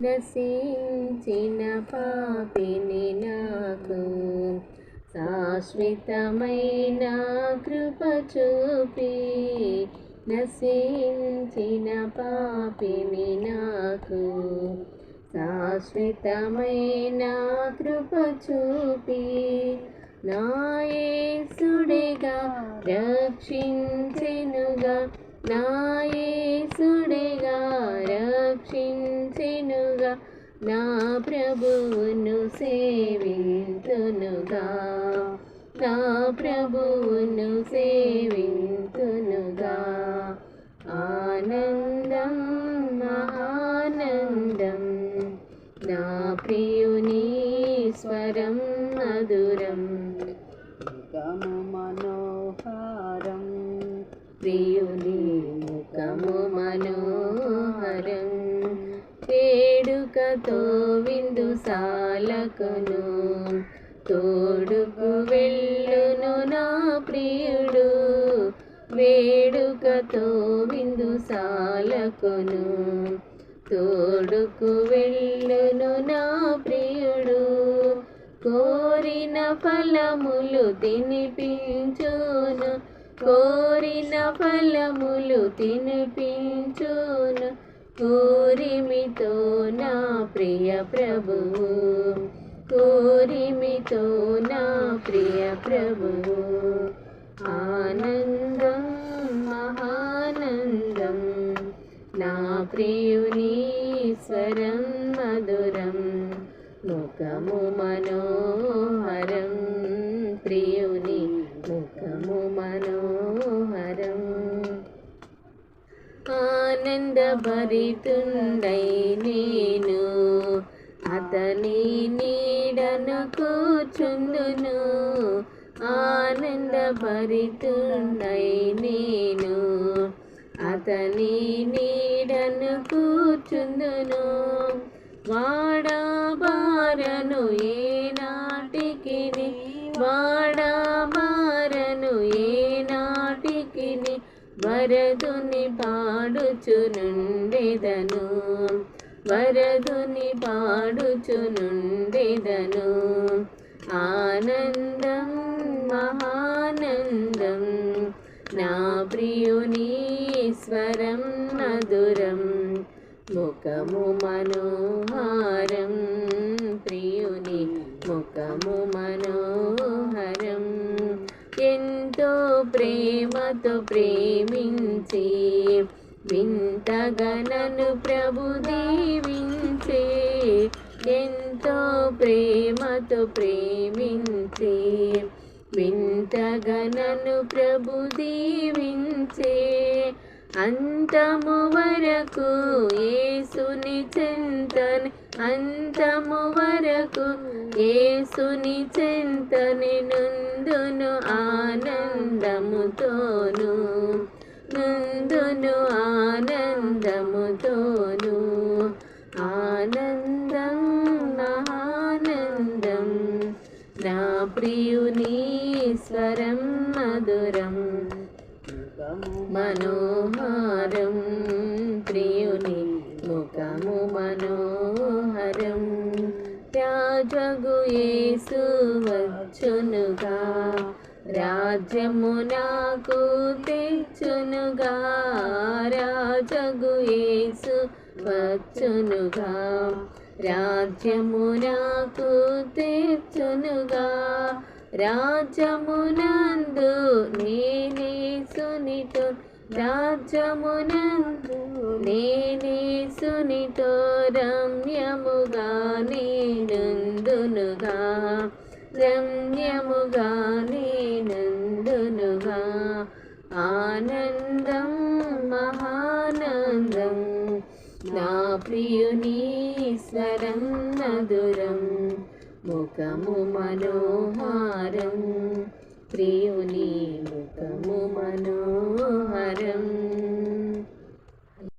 నశించిన పాపిని నాకు శాశ్వతమైన కృప చూపి, నశించిన పాపిని నాకు శాశ్వతమైన కృప చూపి, నా యేసుడిగా రక్షించెనుగా, నా యేసుడిగా రక్షించెనుగా, నా ప్రభువును సేవింతునుగా, నా ప్రభువును సేవింతునుగా. ఆనందం మహానందం, నా ప్రియుని స్వరం మధురం, ముఖము మనోహరం, ప్రియుని ముఖము మనోహరం. వేడుకతో విందుశాలకును తోడుకు వెళ్ళును నా ప్రియుడు, వేడుకతో విందుశాలకును తోడుకు వెళ్ళును నా ప్రియుడు. కోరిన ఫలములు తినిపించును, కోరిన ఫలములు తినిపించును, కోరిమితో నా ప్రియ ప్రభువు, కోరిమితో నా ప్రియ ప్రభువు. ఆనందం మహానందం, నా ప్రియుని స్వరం మధురం, ముఖము మనోహరం, ప్రియుని ముఖము మనోహరం. ఆనందభరితుండై నేను అతని నీడను కూర్చుందును, ఆనందభరితుండై నేను అతని నీడను కూర్చుందును. వాడబారను ఏనాటికిని, వాడబారను ఏనాటికిని, వరదుని పాడుచునుండెదను, వరదుని పాడుచునుండెదను. ఆనందం మహానందం, నా ప్రియుని స్వరం మధురం, ముఖము మనోహరం, ప్రియుని ముఖము మనోహరం. ఎంతో ప్రేమతో ప్రేమించి వింతగా నన్ను ప్రభు దీవించే, ఎంతో ప్రేమతో ప్రేమించి వింతగా నన్ను ప్రభు దీవించే. అంతము వరకు యేసుని చెంతని, అంతము వరకు యేసుని చెంతని నుందును ఆనందముతోను, నుందును ఆనందముతోను. ఆనందం మహానందం, నా ప్రియుని స్వరం మధురం, మనోహరం, ప్రియుని ముఖము మనోహరం. రాజగు యేసు వచ్చునుగా, రాజ్యము నాకు తెచ్చునుగా, రాజగు యేసు వచ్చునుగా, రాజ్యము నాకు తెచ్చునుగా. రాజ్యమునందు నేనేసునితో, రాజ్యమునందు నేనేసునితో రమ్యముగా నేనందునుగా, రమ్యముగా నేనందునుగా. ఆనందం మహానందం, నా ప్రియుని స్వరం మధురం, ముఖము మనోహరం, ప్రియుని ముఖము మనోహరం.